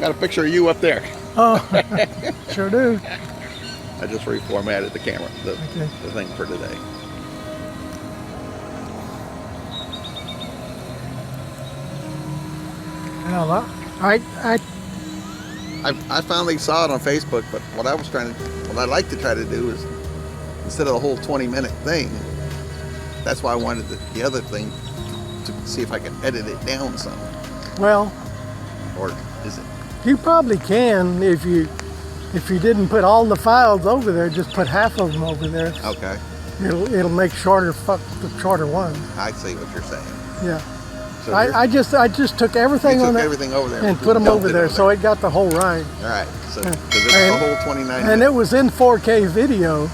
got a picture of you up there. Oh, sure do. I just reformatted the camera, the thing for today. Well, I finally saw it on Facebook, but what I like to try to do is, instead of the whole 20-minute thing, that's why I wanted the other thing to see if I could edit it down some. well, Or is it? you probably can if you didn't put all the files over there. Just put half of them over there. Okay. It'll make shorter ones. I see what you're saying. Yeah. So I just took everything on there everything over there and put them over there, so it got the whole ride. All right. So because it's the whole 29 minutes. And it was in 4K video,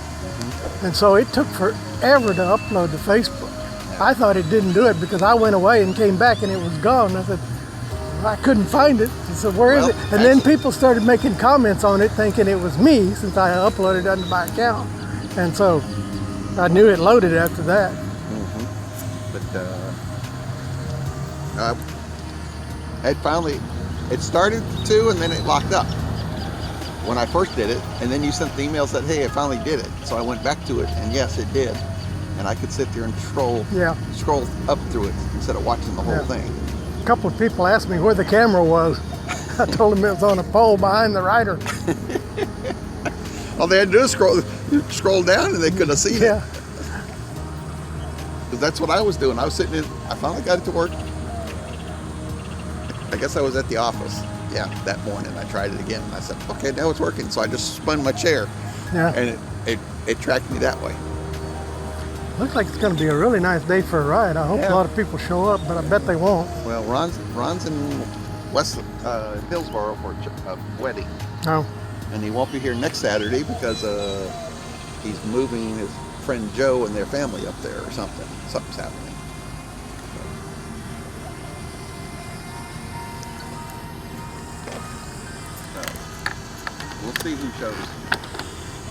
and so it took forever to upload to Facebook. Yeah. I thought it didn't do it because I went away and came back and it was gone. I said, I couldn't find it. I said, where is it? And then people started making comments on it thinking it was me since I uploaded under my account. And so I knew it loaded after that. But it started to, and then it locked up when I first did it. And then you sent the email, said, hey, I finally did it. So I went back to it, and yes, it did. And I could sit there and scroll up through it instead of watching the whole thing. A couple of people asked me where the camera was. I told them it was on a pole behind the rider. All they had to do is scroll down, and they could have seen it. Because that's what I was doing. I was sitting in, I finally got it to work. I guess I was at the office, that morning. I tried it again, and I said, okay, now it's working. So I just spun my chair, and it tracked me that way. Looks like it's going to be a really nice day for a ride. I hope a lot of people show up, but I bet they won't. Well, Ron's in West Hillsboro for a wedding. Oh. And he won't be here next Saturday because he's moving his friend Joe and their family up there or something. Something's happening. We'll see who shows.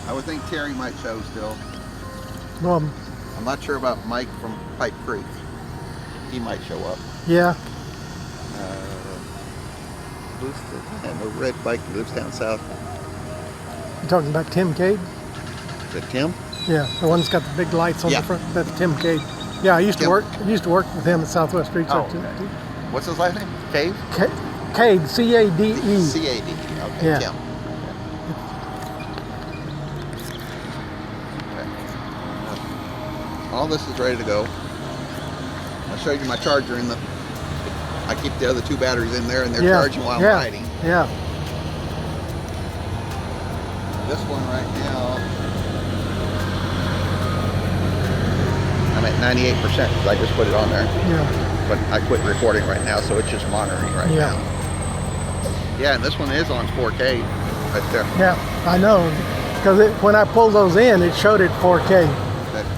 I would think Terry might show still. Well, I'm not sure about Mike from Pipe Creek. He might show up. Yeah. And the red bike that lives down south. You talking about Tim Cade? Is it Tim? Yeah, the one that's got the big lights on the front. That's Tim Cade. Yeah, I used to work with him at Southwest Research. Okay. What's his last name? Cade? Cade, C-A-D-E. C-A-D-E. Okay, Yeah. Tim. All this is ready to go. I'll show you my charger in the. I keep the other two batteries in there, and they're charging while I'm riding. Yeah. This one right now, I'm at 98% because I just put it on there. Yeah. But I quit recording right now, so it's just monitoring right now. Yeah, and this one is on 4K right there. Yeah, I know. Because when I pulled those in, it showed it 4K.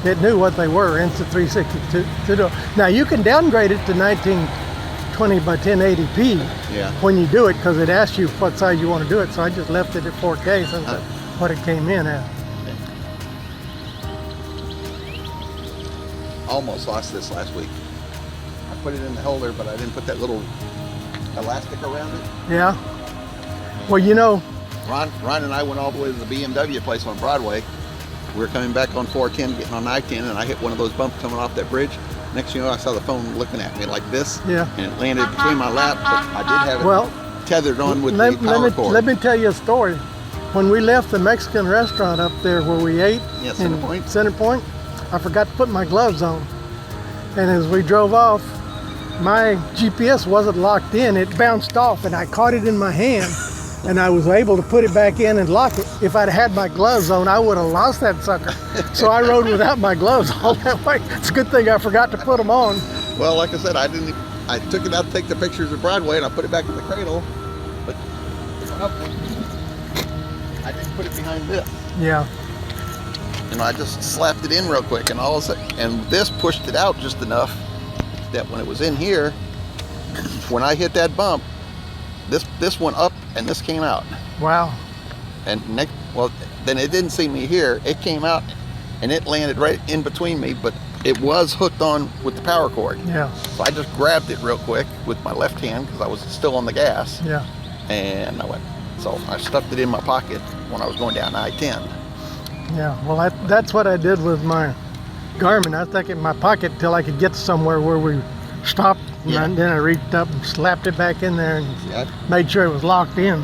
It knew what they were, Insta360. Now you can downgrade it to 1920 by 1080p when you do it, because it asks you what size you want to do it. So I just left it at 4K since that's what it came in at. Almost lost this last week. I put it in the holder, but I didn't put that little elastic around it. Yeah. Well, you know, Ron and I went all the way to the BMW place on Broadway. We were coming back on 410, getting on I-10, and I hit one of those bumps coming off that bridge. Next thing you know, I saw the phone looking at me like this, and it landed between my lap, but I did have it tethered on with the power cord. Let me tell you a story. When we left the Mexican restaurant up there where we ate in Center Point, I forgot to put my gloves on. And as we drove off, my GPS wasn't locked in. It bounced off, and I caught it in my hand. And I was able to put it back in and lock it. If I'd had my gloves on, I would have lost that sucker. So I rode without my gloves all that way. It's a good thing I forgot to put them on. Well, like I said, I took it out to take the pictures of Broadway, and I put it back in the cradle, but I didn't put it behind this. Yeah. And I just slapped it in real quick, and all of a sudden, and this pushed it out just enough that when it was in here, when I hit that bump, this went up and this came out. Wow. And then it didn't see me here. It came out and it landed right in between me, but it was hooked on with the power cord. Yeah. So I just grabbed it real quick with my left hand because I was still on the gas. Yeah. And I went, so I stuffed it in my pocket when I was going down I-10. Yeah, well, that's what I did with my Garmin. I stuck it in my pocket till I could get somewhere where we stopped. And then I reached up and slapped it back in there and made sure it was locked in.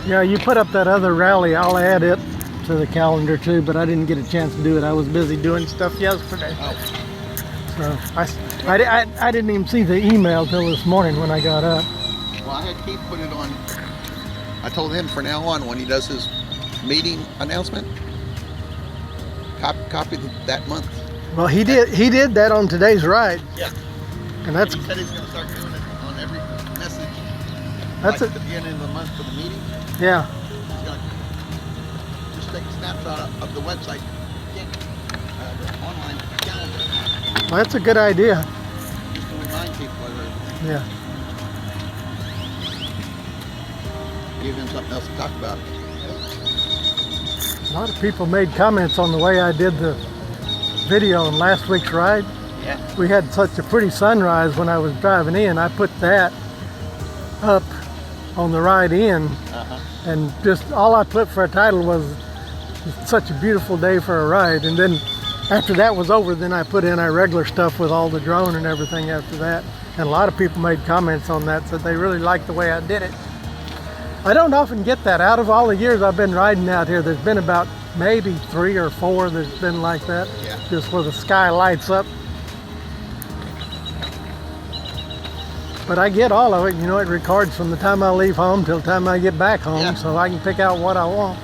Yeah, you put up that other rally. I'll add it to the calendar too, but I didn't get a chance to do it. I was busy doing stuff yesterday. So I didn't even see the email till this morning when I got up. Well, I had Keith put it on. I told him from now on when he does his meeting announcement, copy that month. Well, he did that on today's ride. Yeah. And that's. He said he's going to start doing it on every message. That's like at the beginning of the month for the meeting. Yeah. He's going to just take a snapshot of the website, the online calendar. Well, that's a good idea. Just to remind people of it. Yeah. Give him something else to talk about. A lot of people made comments on the way I did the video on last week's ride. Yeah. We had such a pretty sunrise when I was driving in. I put that up on the ride in, and just all I put for a title was such a beautiful day for a ride. And then after that was over, then I put in our regular stuff with all the drone and everything after that. And a lot of people made comments on that, said they really liked the way I did it. I don't often get that. Out of all the years I've been riding out here, there's been about maybe 3 or 4 that's been like that. Yeah. Just where the sky lights up. But I get all of it. You know, it records from the time I leave home till the time I get back home, so I can pick out what I want.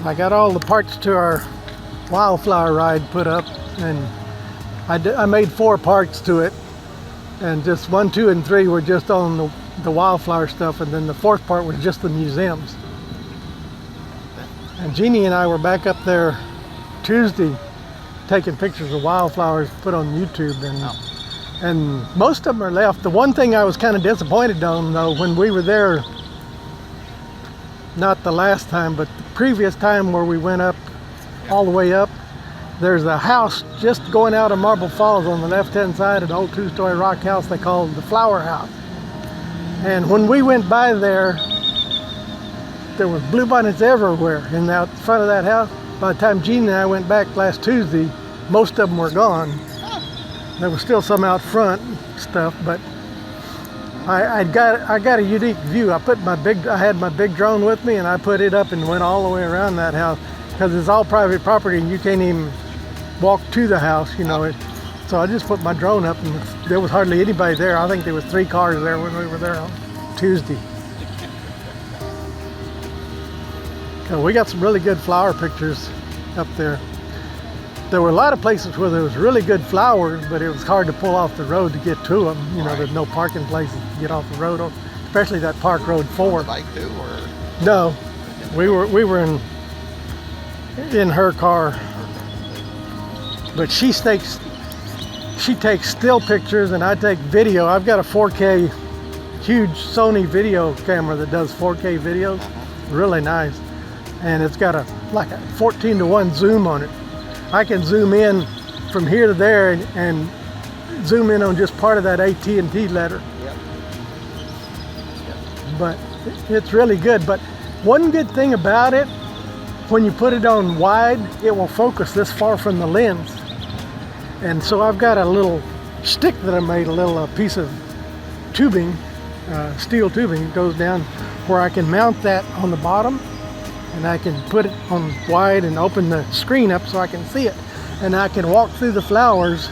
I got all the parts to our wildflower ride put up, and I made 4 parts to it, and just 1, 2, and 3 were just on the wildflower stuff, and then the 4th part was just the museums. And Jeannie and I were back up there Tuesday taking pictures of wildflowers put on YouTube, and most of them are left. The one thing I was kind of disappointed on, though, when we were there, not the last time, but the previous time where we went up, all the way up, there's a house just going out of Marble Falls on the left-hand side, an old 2-story rock house they call the Flower House. And when we went by there, there was bluebonnets everywhere in the front of that house. By the time Gene and I went back last Tuesday, most of them were gone. There was still some out front stuff, but I got a unique view. I had my big drone with me, and I put it up and went all the way around that house, because it's all private property and you can't even walk to the house, you know. So I just put my drone up, and there was hardly anybody there. I think there was 3 cars there when we were there on Tuesday. So we got some really good flower pictures up there. There were a lot of places where there was really good flowers, but it was hard to pull off the road to get to them. You know, there's no parking places to get off the road, especially that Park Road 4. Bike too, or? No, we were in her car, but she takes still pictures and I take video. I've got a 4K huge Sony video camera that does 4K videos, really nice, and it's got like a 14:1 zoom on it. I can zoom in from here to there and zoom in on just part of that AT&T letter. Yep. But it's really good. But one good thing about it, when you put it on wide, it will focus this far from the lens. And so I've got a little stick that I made, a little piece of tubing, steel tubing, that goes down where I can mount that on the bottom, and I can put it on wide and open the screen up so I can see it. And I can walk through the flowers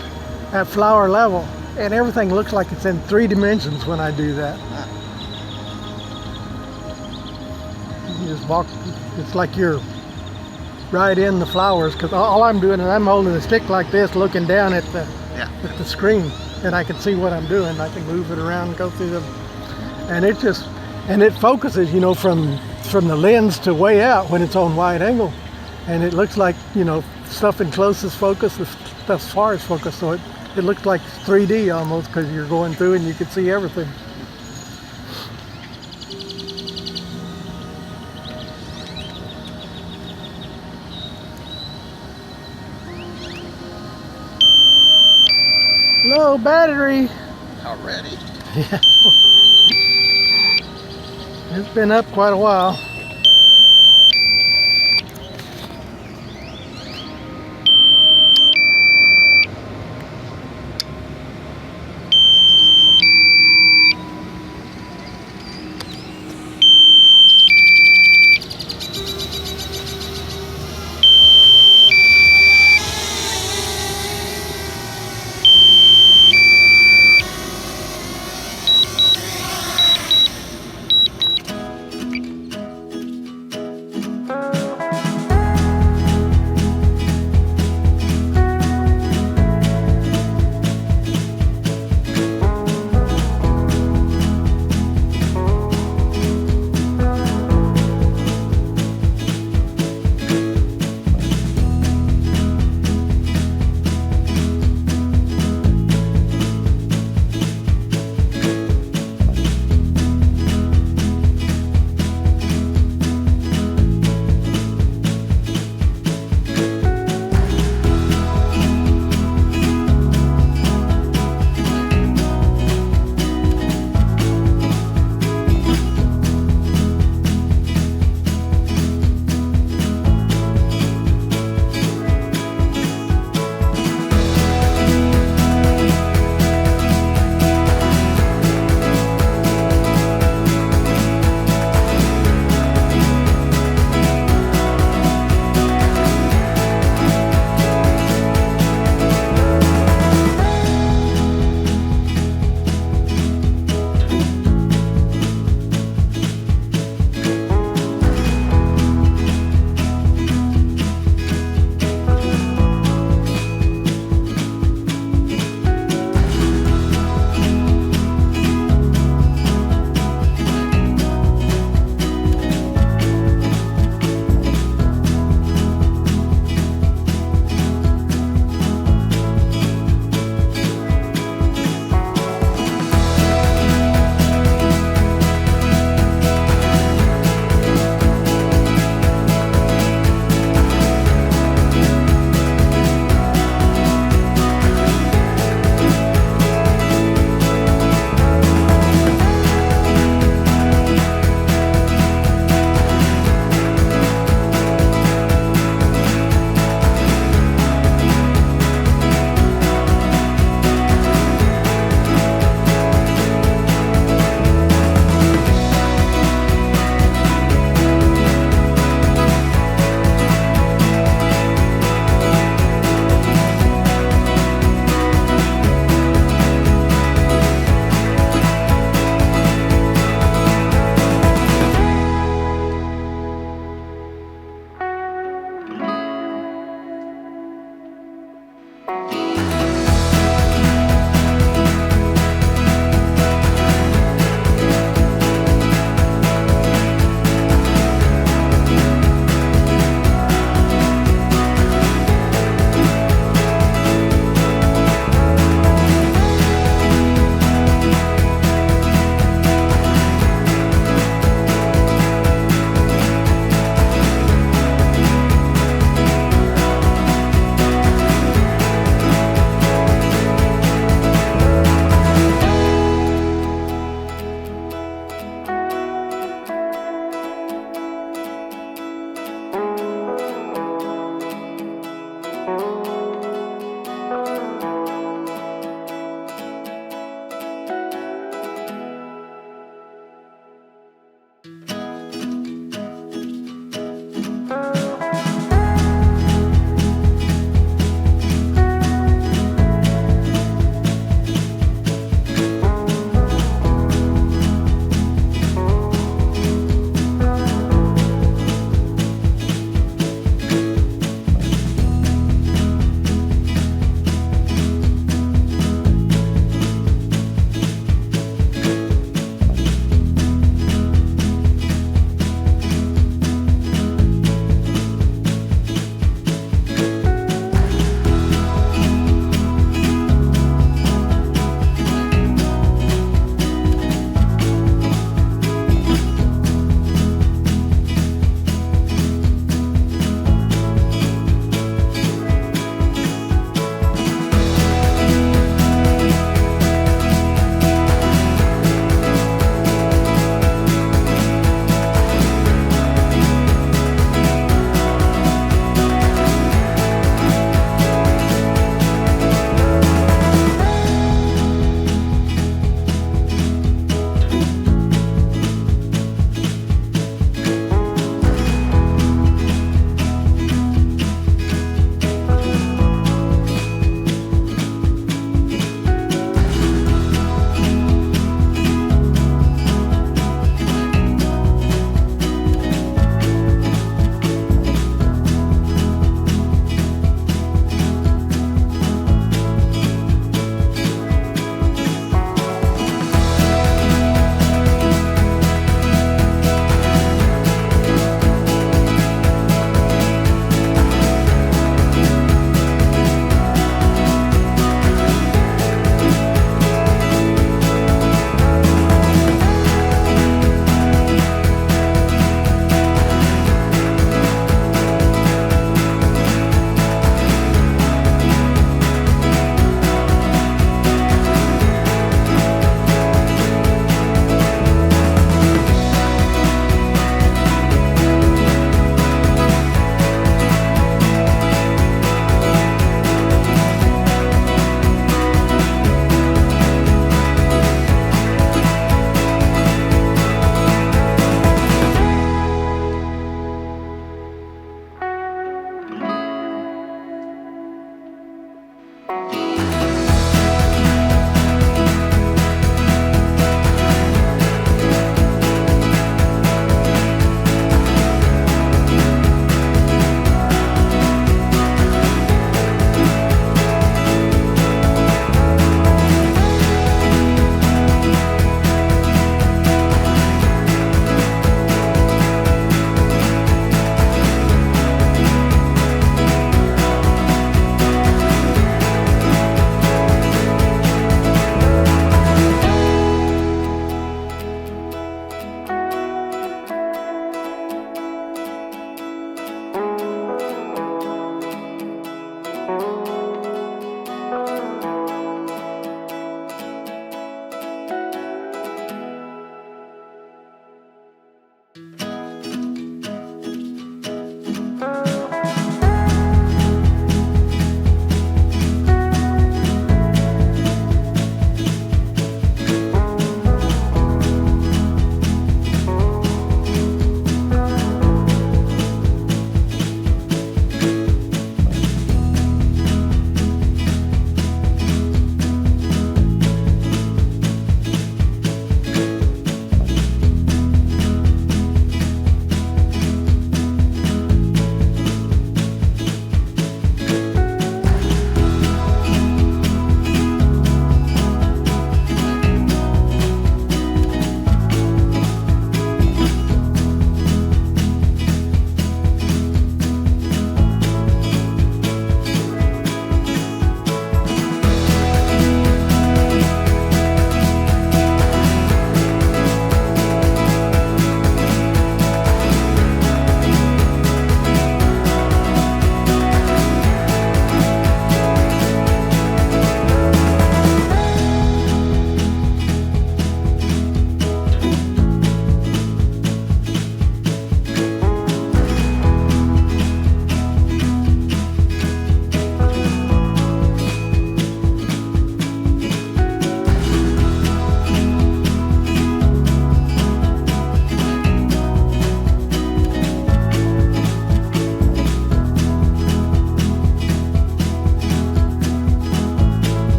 at flower level, and everything looks like it's in 3 dimensions when I do that. You just walk, it's like you're right in the flowers, because all I'm doing is I'm holding a stick like this, looking down at the screen, and I can see what I'm doing. I can move it around and go through them, and it focuses, you know, from the lens to way out when it's on wide angle, and it looks like, you know, stuff in closest focus, stuff far as focus, so it It looked like 3D almost because you're going through and you could see everything. Low battery. Already? Yeah. It's been up quite a while.